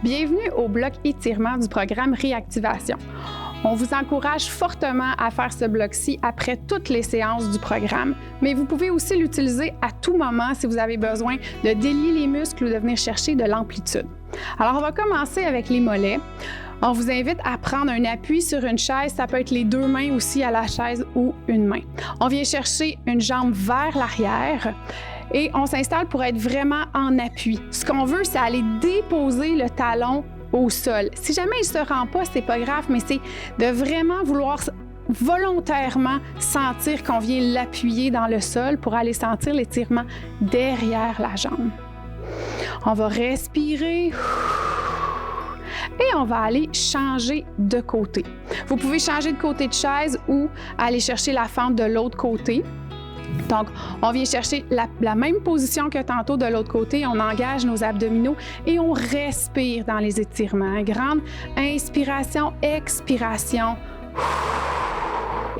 Bienvenue au bloc étirement du programme Réactivation. On vous encourage fortement à faire ce bloc-ci après toutes les séances du programme, mais vous pouvez aussi l'utiliser à tout moment si vous avez besoin de délier les muscles ou de venir chercher de l'amplitude. Alors, on va commencer avec les mollets. On vous invite à prendre un appui sur une chaise, ça peut être les deux mains aussi à la chaise ou une main. On vient chercher une jambe vers l'arrière et on s'installe pour être vraiment en appui. Ce qu'on veut, c'est aller déposer le talon au sol. Si jamais il ne se rend pas, c'est pas grave, mais c'est de vraiment vouloir volontairement sentir qu'on vient l'appuyer dans le sol pour aller sentir l'étirement derrière la jambe. On va respirer et on va aller changer de côté. Vous pouvez changer de côté de chaise ou aller chercher la fente de l'autre côté. Donc, on vient chercher la même position que tantôt de l'autre côté, on engage nos abdominaux et on respire dans les étirements. Grande inspiration, expiration.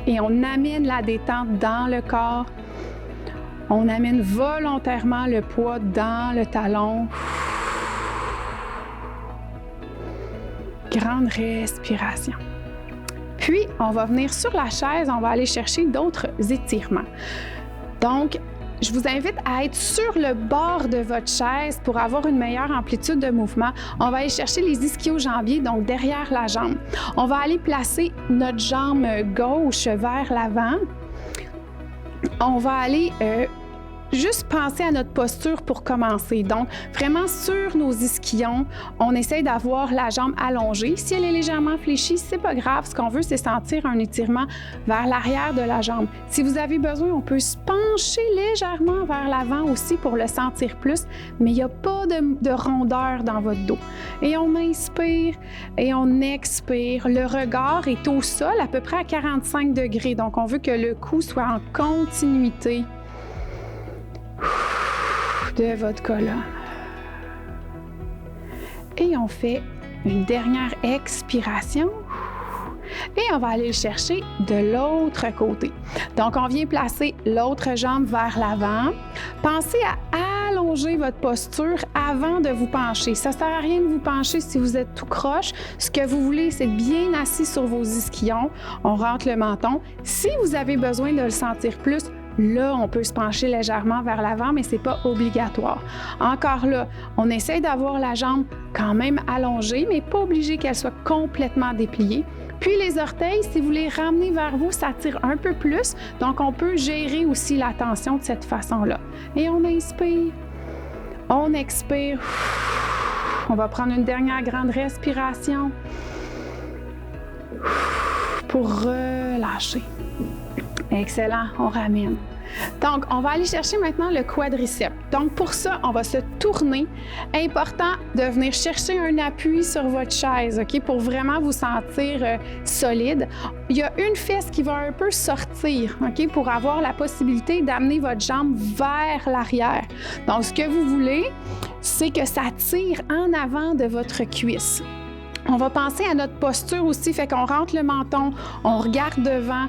Et on amène la détente dans le corps. On amène volontairement le poids dans le talon. Grande respiration. Puis, on va venir sur la chaise, on va aller chercher d'autres étirements. Donc, je vous invite à être sur le bord de votre chaise pour avoir une meilleure amplitude de mouvement. On va aller chercher les ischio-jambiers, donc derrière la jambe. On va aller placer notre jambe gauche vers l'avant. On va aller juste penser à notre posture pour commencer. Donc, vraiment sur nos ischions, on essaie d'avoir la jambe allongée. Si elle est légèrement fléchie, c'est pas grave. Ce qu'on veut, c'est sentir un étirement vers l'arrière de la jambe. Si vous avez besoin, on peut se pencher légèrement vers l'avant aussi pour le sentir plus, mais il n'y a pas de rondeur dans votre dos. Et on inspire et on expire. Le regard est au sol à peu près à 45 degrés. Donc, on veut que le cou soit en continuité de votre colonne. Et on fait une dernière expiration. Et on va aller le chercher de l'autre côté. Donc, on vient placer l'autre jambe vers l'avant. Pensez à allonger votre posture avant de vous pencher. Ça ne sert à rien de vous pencher si vous êtes tout croche. Ce que vous voulez, c'est bien assis sur vos ischions. On rentre le menton. Si vous avez besoin de le sentir plus, là, on peut se pencher légèrement vers l'avant, mais ce n'est pas obligatoire. Encore là, on essaie d'avoir la jambe quand même allongée, mais pas obligé qu'elle soit complètement dépliée. Puis les orteils, si vous les ramenez vers vous, ça tire un peu plus. Donc, on peut gérer aussi la tension de cette façon-là. Et on inspire, on expire. On va prendre une dernière grande respiration pour relâcher. Excellent, on ramène. Donc, on va aller chercher maintenant le quadriceps. Donc, pour ça, on va se tourner. Important de venir chercher un appui sur votre chaise, OK, pour vraiment vous sentir solide. Il y a une fesse qui va un peu sortir, OK, pour avoir la possibilité d'amener votre jambe vers l'arrière. Donc, ce que vous voulez, c'est que ça tire en avant de votre cuisse. On va penser à notre posture aussi, fait qu'on rentre le menton, on regarde devant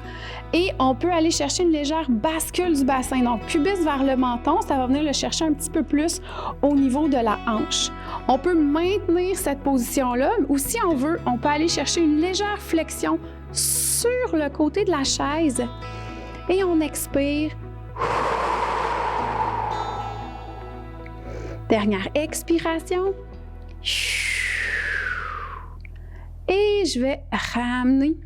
et on peut aller chercher une légère bascule du bassin. Donc, pubis vers le menton, ça va venir le chercher un petit peu plus au niveau de la hanche. On peut maintenir cette position-là ou si on veut, on peut aller chercher une légère flexion sur le côté de la chaise et on expire. Dernière expiration. Et je vais ramener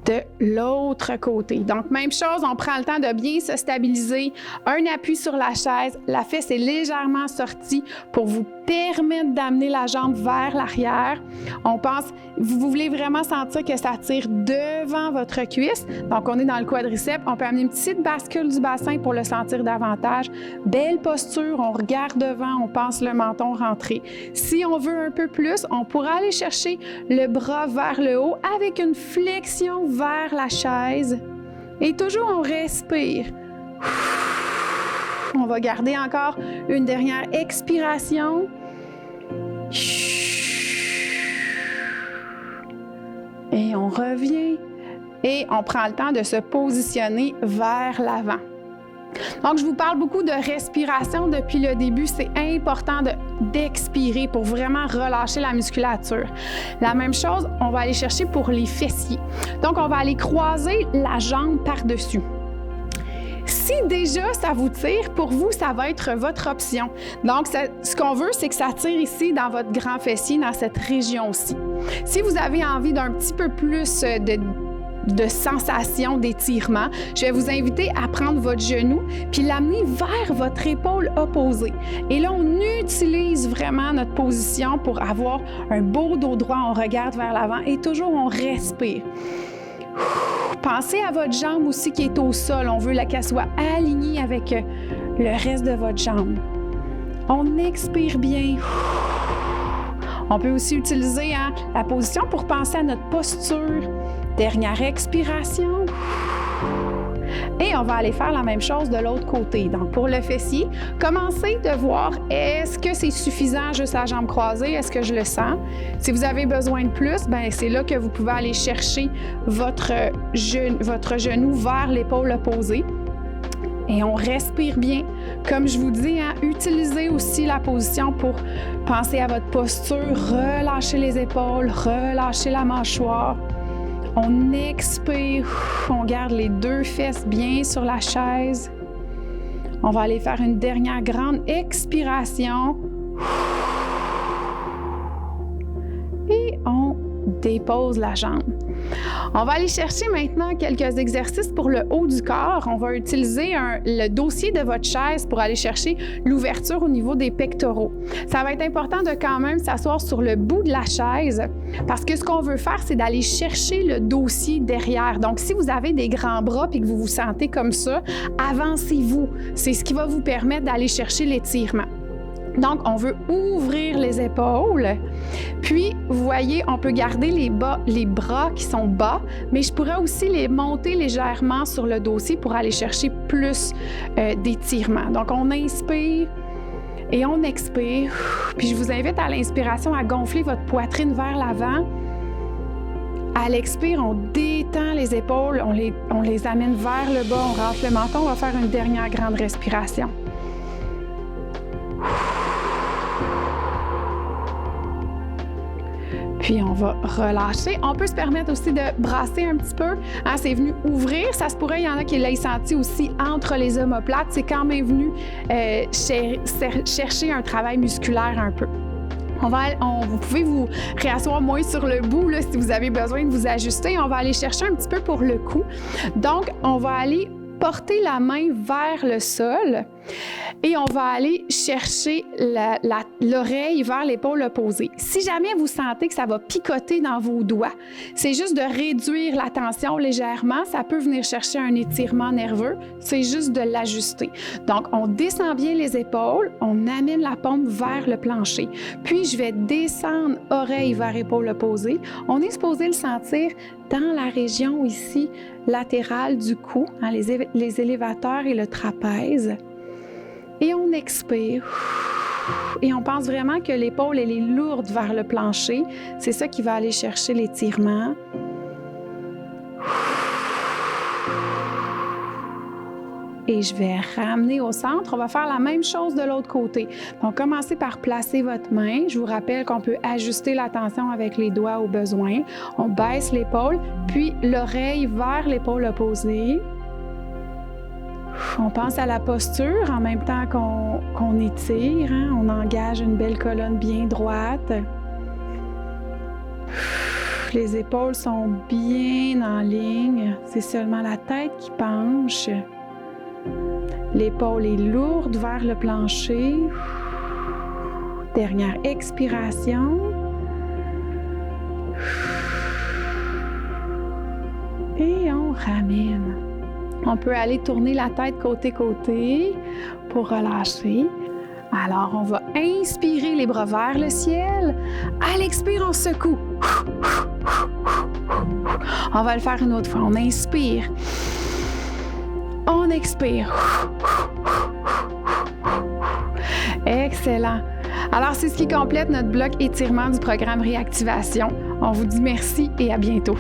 de l'autre côté. Donc, même chose, on prend le temps de bien se stabiliser. Un appui sur la chaise, la fesse est légèrement sortie pour vous permettre d'amener la jambe vers l'arrière. On pense, vous voulez vraiment sentir que ça tire devant votre cuisse. Donc, on est dans le quadriceps. On peut amener une petite bascule du bassin pour le sentir davantage. Belle posture, on regarde devant, on pense le menton rentrer. Si on veut un peu plus, on pourra aller chercher le bras vers le haut avec une flexion vers la chaise. Et toujours, on respire. On va garder encore une dernière expiration. Et on revient. Et on prend le temps de se positionner vers l'avant. Donc, je vous parle beaucoup de respiration depuis le début. C'est important d'expirer pour vraiment relâcher la musculature. La même chose, on va aller chercher pour les fessiers. Donc, on va aller croiser la jambe par-dessus. Si déjà ça vous tire, pour vous, ça va être votre option. Donc, ce qu'on veut, c'est que ça tire ici dans votre grand fessier, dans cette région-ci. Si vous avez envie d'un petit peu plus de sensation d'étirement, je vais vous inviter à prendre votre genou puis l'amener vers votre épaule opposée. Et là, on utilise vraiment notre position pour avoir un beau dos droit. On regarde vers l'avant et toujours on respire. Pensez à votre jambe aussi qui est au sol. On veut qu'elle soit alignée avec le reste de votre jambe. On expire bien. On peut aussi utiliser la position pour penser à notre posture. Dernière expiration. Et on va aller faire la même chose de l'autre côté. Donc, pour le fessier, commencez de voir est-ce que c'est suffisant juste la jambe croisée? Est-ce que je le sens? Si vous avez besoin de plus, bien, c'est là que vous pouvez aller chercher votre genou vers l'épaule opposée. Et on respire bien. Comme je vous dis, utilisez aussi la position pour penser à votre posture, relâcher les épaules, relâcher la mâchoire. On expire, on garde les deux fesses bien sur la chaise. On va aller faire une dernière grande expiration. Et on dépose la jambe. On va aller chercher maintenant quelques exercices pour le haut du corps. On va utiliser le dossier de votre chaise pour aller chercher l'ouverture au niveau des pectoraux. Ça va être important de quand même s'asseoir sur le bout de la chaise parce que ce qu'on veut faire, c'est d'aller chercher le dossier derrière. Donc, si vous avez des grands bras et que vous vous sentez comme ça, avancez-vous. C'est ce qui va vous permettre d'aller chercher l'étirement. Donc, on veut ouvrir les épaules. Puis, vous voyez, on peut garder les bras qui sont bas, mais je pourrais aussi les monter légèrement sur le dossier pour aller chercher plus d'étirement. Donc, on inspire et on expire. Puis, je vous invite à l'inspiration à gonfler votre poitrine vers l'avant. À l'expire, on détend les épaules, on les amène vers le bas, on rentre le menton. On va faire une dernière grande respiration. Puis, on va relâcher. On peut se permettre aussi de brasser un petit peu. C'est venu ouvrir. Ça se pourrait, il y en a qui l'aient senti aussi entre les omoplates. C'est quand même venu chercher un travail musculaire un peu. Vous pouvez vous réasseoir moins sur le bout là, si vous avez besoin de vous ajuster. On va aller chercher un petit peu pour le cou. Donc, on va aller porter la main vers le sol et on va aller chercher l'oreille vers l'épaule opposée. Si jamais vous sentez que ça va picoter dans vos doigts, c'est juste de réduire la tension légèrement. Ça peut venir chercher un étirement nerveux. C'est juste de l'ajuster. Donc, on descend bien les épaules, on amène la paume vers le plancher. Puis, je vais descendre oreille vers épaule opposée. On est supposé le sentir dans la région ici latérale du cou, les élévateurs et le trapèze. Et on expire. Et on pense vraiment que l'épaule, elle est lourde vers le plancher. C'est ça qui va aller chercher l'étirement. Et je vais ramener au centre. On va faire la même chose de l'autre côté. Donc, commencez par placer votre main. Je vous rappelle qu'on peut ajuster la tension avec les doigts au besoin. On baisse l'épaule, puis l'oreille vers l'épaule opposée. On pense à la posture en même temps qu'on étire. On engage une belle colonne bien droite. Les épaules sont bien en ligne. C'est seulement la tête qui penche. L'épaule est lourde vers le plancher. Dernière expiration. Et on ramène. On peut aller tourner la tête côté-côté pour relâcher. Alors, on va inspirer les bras vers le ciel. À l'expire, on secoue. On va le faire une autre fois. On inspire. On expire. Excellent. Alors, c'est ce qui complète notre bloc étirement du programme Réactivation. On vous dit merci et à bientôt.